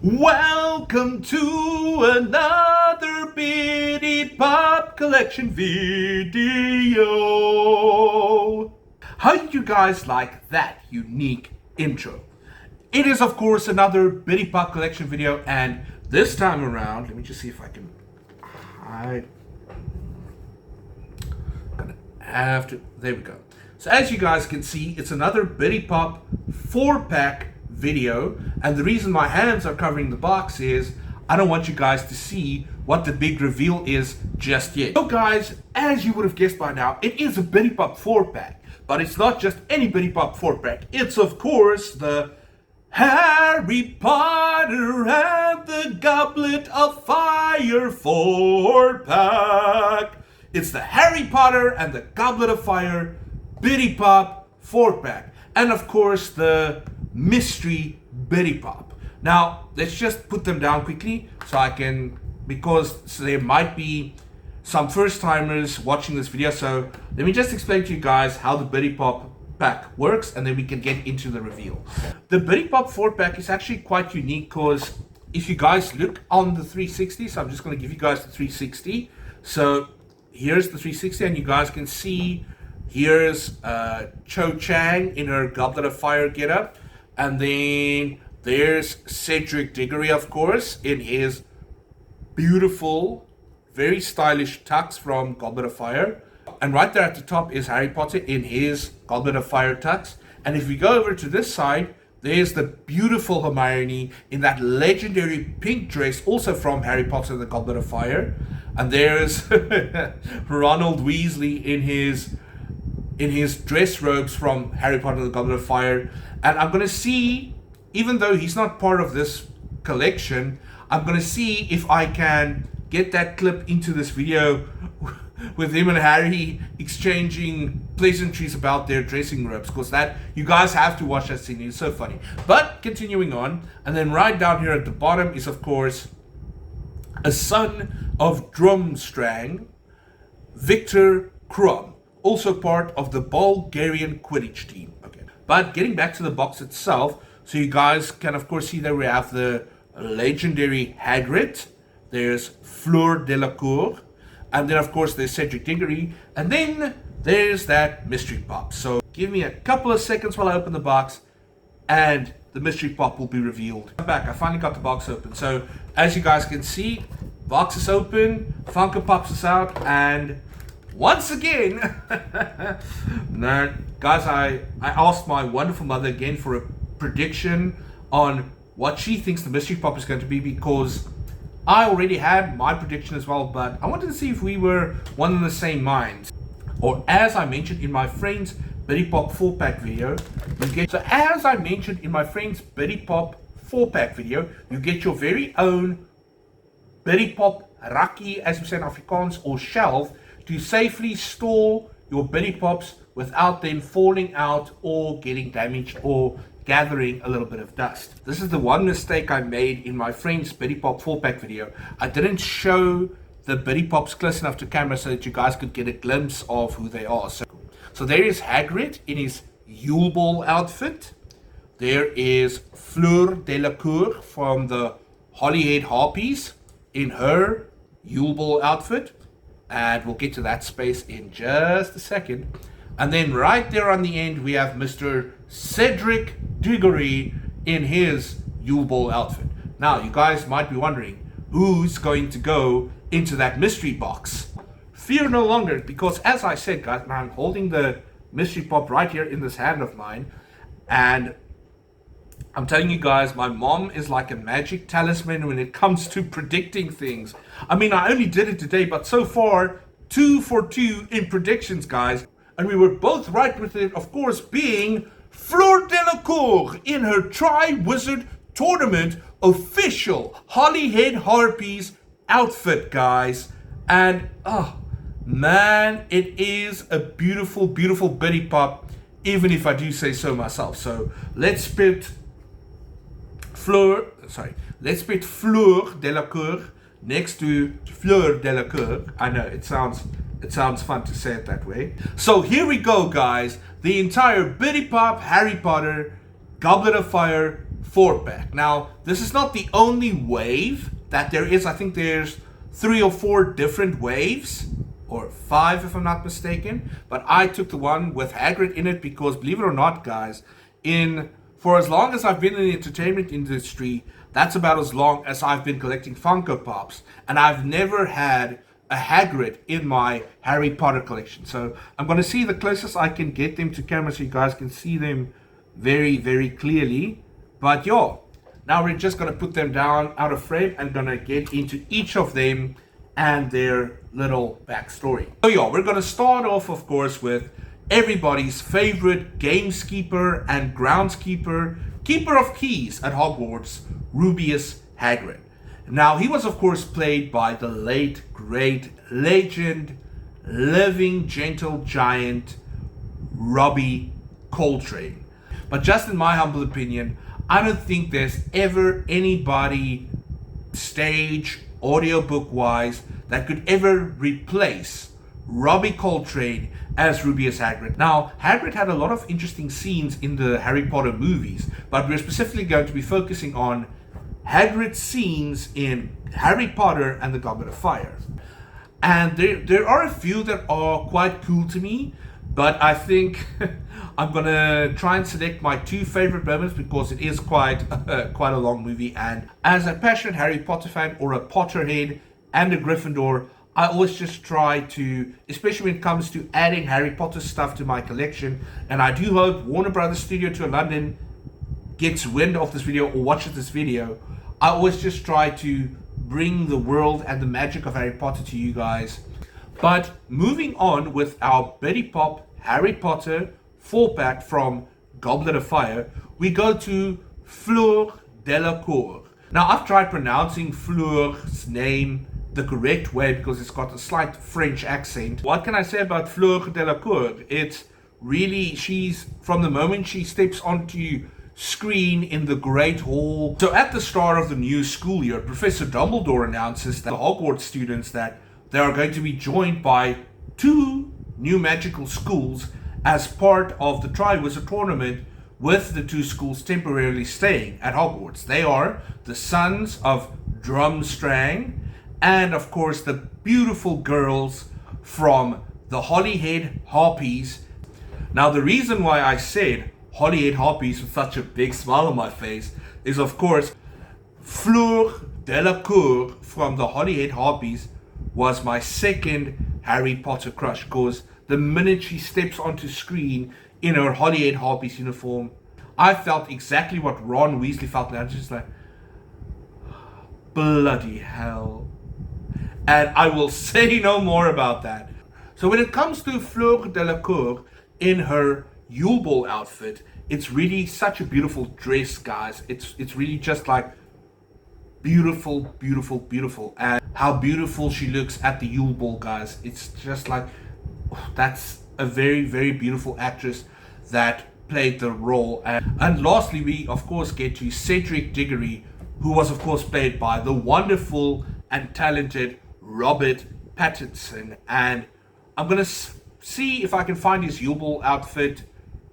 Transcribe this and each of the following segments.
Welcome to another Bitty Pop collection video. How did you guys like that unique intro? It is of course another Bitty Pop collection video, and this time around, let me just see if I can hide. Gonna have to, there we go. So as you guys can see, it's another Bitty Pop 4-pack video, and the reason my hands are covering the box is I don't want you guys to see what the big reveal is just yet. So guys, as you would have guessed by now, it is a Bitty Pop 4-pack, but it's not just any Bitty Pop 4-pack. It's of course the Harry Potter and the Goblet of Fire 4-pack. It's the Harry Potter and the Goblet of Fire Bitty Pop 4-pack, and of course the mystery Bitty Pop. Now let's just put them down quickly so I can, because there might be some first timers watching this video, so let me just explain to you guys how the Bitty Pop pack works, and then we can get into the reveal. The Bitty Pop 4-pack is actually quite unique because if you guys look on the 360, so I'm just going to give you guys the 360. So here's the 360, and you guys can see here's Cho Chang in her Goblet of Fire getup, and then there's Cedric Diggory, of course, in his beautiful, very stylish tux from Goblet of Fire. And right there at the top is Harry Potter in his Goblet of Fire tux. And if we go over to this side, there's the beautiful Hermione in that legendary pink dress, also from Harry Potter and the Goblet of Fire. And there's Ronald Weasley in his dress robes from Harry Potter and the Goblet of Fire. And I'm going to see, even though he's not part of this collection, I'm going to see if I can get that clip into this video with him and Harry exchanging pleasantries about their dressing robes, because that, you guys have to watch that scene, it's so funny. But continuing on, and then right down here at the bottom is of course a son of Drumstrang, Victor Krum, also part of the Bulgarian Quidditch team. Okay, but getting back to the box itself, so you guys can of course see that we have the legendary Hagrid, there's Fleur Delacour, and then of course there's Cedric Diggory, and then there's that mystery pop. So give me a couple of seconds while I open the box, and the mystery pop will be revealed. I'm back, I finally got the box open. So as you guys can see, box is open, Funko Pops is out, and once again, guys, I asked my wonderful mother again for a prediction on what she thinks the mystery pop is going to be, because I already had my prediction as well, but I wanted to see if we were one in the same mind. Or as I mentioned in my friend's Bitty Pop 4-pack video, you get your very own Bitty Pop rakkie, as we say in Afrikaans, or shelf, to safely store your Bitty Pops without them falling out or getting damaged or gathering a little bit of dust. This is the one mistake I made in my friend's Bitty Pop 4-pack video. I didn't show the Bitty Pops close enough to camera so that you guys could get a glimpse of who they are. So there is Hagrid in his Yule Ball outfit. There is Fleur Delacour from the Holyhead Harpies in her Yule Ball outfit. And we'll get to that space in just a second. And then right there on the end, we have Mr. Cedric Diggory in his Yule Ball outfit. Now, you guys might be wondering, who's going to go into that mystery box? Fear no longer, because as I said, guys, I'm holding the mystery pop right here in this hand of mine. And I'm telling you guys, my mom is like a magic talisman when it comes to predicting things. I mean, I only did it today, but so far, 2 for 2 in predictions, guys. And we were both right with it, of course, being Fleur Delacour in her Tri-Wizard Tournament official Holyhead Harpies outfit, guys. And, oh, man, it is a beautiful, beautiful Bitty Pop, even if I do say so myself. So let's put Fleur Delacour next to Fleur Delacour. I know, it sounds fun to say it that way. So here we go, guys. The entire Bitty Pop Harry Potter Goblet of Fire 4-pack. Now, this is not the only wave that there is. I think there's 3 or 4 different waves, or 5 if I'm not mistaken. But I took the one with Hagrid in it because, believe it or not, guys, for as long as I've been in the entertainment industry, that's about as long as I've been collecting Funko Pops. And I've never had a Hagrid in my Harry Potter collection. So I'm going to see the closest I can get them to camera so you guys can see them very, very clearly. But yeah, now we're just going to put them down out of frame and going to get into each of them and their little backstory. So yeah, we're going to start off, of course, with everybody's favorite gameskeeper and groundskeeper, keeper of keys at Hogwarts, Rebeus Hagrid. Now, he was, of course, played by the late, great, legend, living, gentle giant, Robbie Coltrane. But just in my humble opinion, I don't think there's ever anybody, stage, audiobook-wise, that could ever replace Robbie Coltrane as Rebeus Hagrid. Now, Hagrid had a lot of interesting scenes in the Harry Potter movies, but we're specifically going to be focusing on Hagrid's scenes in Harry Potter and the Goblet of Fire. And there are a few that are quite cool to me, but I think I'm going to try and select my 2 favorite moments because it is quite a long movie. And as a passionate Harry Potter fan, or a Potterhead and a Gryffindor, I always just try to, especially when it comes to adding Harry Potter stuff to my collection, and I do hope Warner Brothers Studio Tour London gets wind of this video or watches this video, I always just try to bring the world and the magic of Harry Potter to you guys. But moving on with our Bitty Pop Harry Potter 4-pack from Goblet of Fire, we go to Fleur Delacour. Now, I've tried pronouncing Fleur's name the correct way because it's got a slight French accent. What can I say about Fleur Delacour? It's really, she's, from the moment she steps onto screen in the Great Hall. So at the start of the new school year, Professor Dumbledore announces that the Hogwarts students that they are going to be joined by 2 new magical schools as part of the Triwizard Tournament, with the 2 schools temporarily staying at Hogwarts. They are the Sons of Drumstrang and, of course, the beautiful girls from the Holyhead Harpies. Now, the reason why I said Holyhead Harpies with such a big smile on my face is, of course, Fleur Delacour from the Holyhead Harpies was my second Harry Potter crush, because the minute she steps onto screen in her Holyhead Harpies uniform, I felt exactly what Ron Weasley felt. And I was just like, bloody hell. And I will say no more about that. So when it comes to Fleur Delacour in her Yule Ball outfit, it's really such a beautiful dress, guys. It's really just like beautiful, beautiful, beautiful. And how beautiful she looks at the Yule Ball, guys. It's just like, that's a very, very beautiful actress that played the role. And lastly, we of course get to Cedric Diggory, who was of course played by the wonderful and talented Robert Pattinson. And I'm gonna see if I can find his Yule Ball outfit,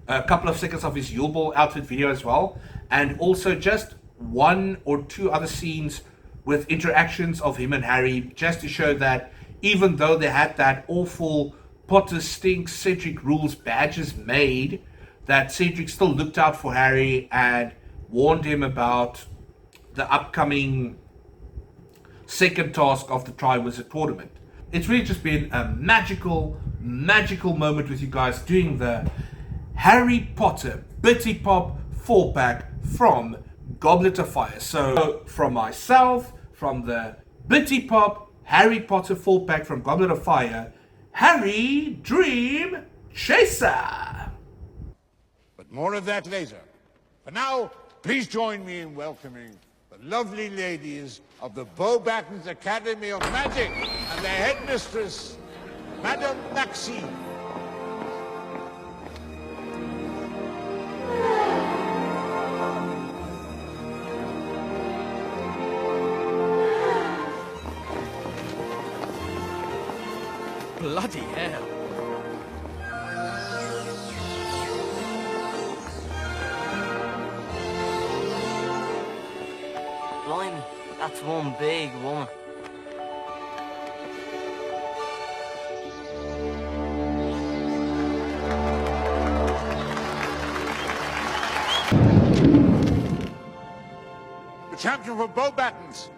a couple of seconds of his Yule Ball outfit video as well, and also just 1 or 2 other scenes with interactions of him and Harry, just to show that even though they had that awful Potter stinks Cedric rules badges made, that Cedric still looked out for Harry and warned him about the upcoming second task of the Triwizard Tournament. It's really just been a magical moment with you guys doing the Harry Potter Bitty Pop 4-pack from Goblet of Fire. So from myself, from the Bitty Pop Harry Potter 4-pack from Goblet of Fire, Harry Dream Chaser. But more of that later. For now, please join me in welcoming the lovely ladies of the Beauxbatons Academy of Magic and their headmistress, Madame Maxime. Bloody hell. Blimey, that's one big woman. The champion for bow battens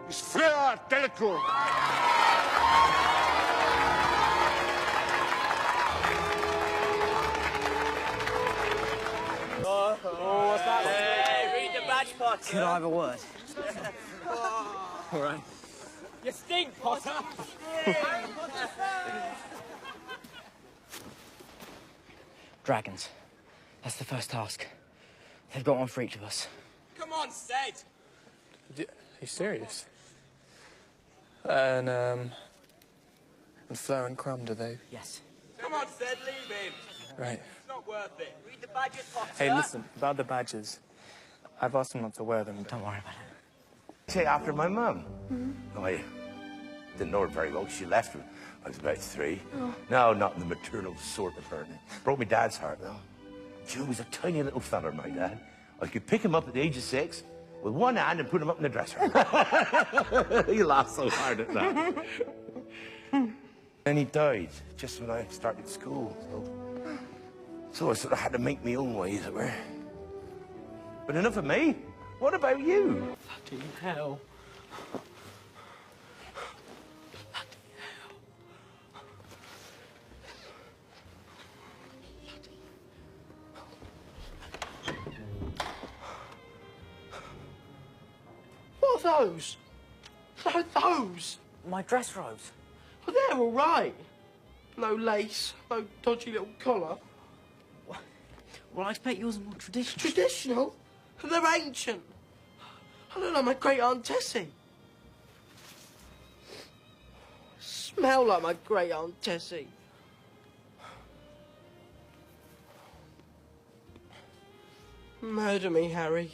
is Fleur Delacour. What's that? Hey, read the badge, Potter. Could I have a word? All right. You stink, Potter. Dragons. That's the first task. They've got one for each of us. Come on, Ced. Are you serious? And Fleur and Crumb, do they? Yes. Come on, Ced, leave him. Right. It's not worth it. Read the badges, Potter. Hey, listen, about the badges. I've asked them not to wear them. Don't worry about it. Say after my mum. I didn't know her very well. She left when I was about 3. No, not in the maternal sort of her. Broke my dad's heart, though. Joe was a tiny little fella, my dad. I could pick him up at the age of 6 with one hand and put him up in the dresser. He laughed so hard at that. Then he died just when I started school. So I sort of had to make my own way, as it were. But enough of me. What about you? Bloody hell. What are those? Those? My dress robes. Well, they're all right. No lace, no dodgy little collar. Well, I expect yours are more traditional. Traditional? They're ancient. I don't know, my great Aunt Tessie. Smell like my great Aunt Tessie. Murder me, Harry.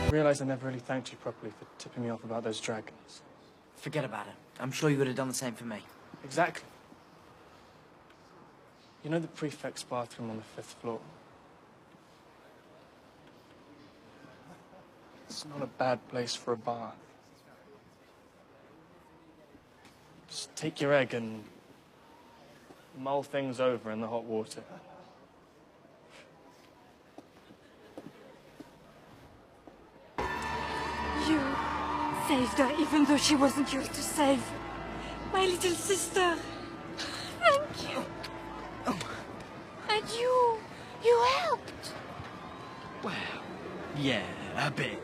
I realise I never really thanked you properly for tipping me off about those dragons. Forget about it. I'm sure you would have done the same for me. Exactly. You know the prefect's bathroom on the 5th floor? It's not a bad place for a bath. Just take your egg and mull things over in the hot water. You saved her even though she wasn't yours to save. My little sister. Thank you. And you helped. Well, yeah, a bit.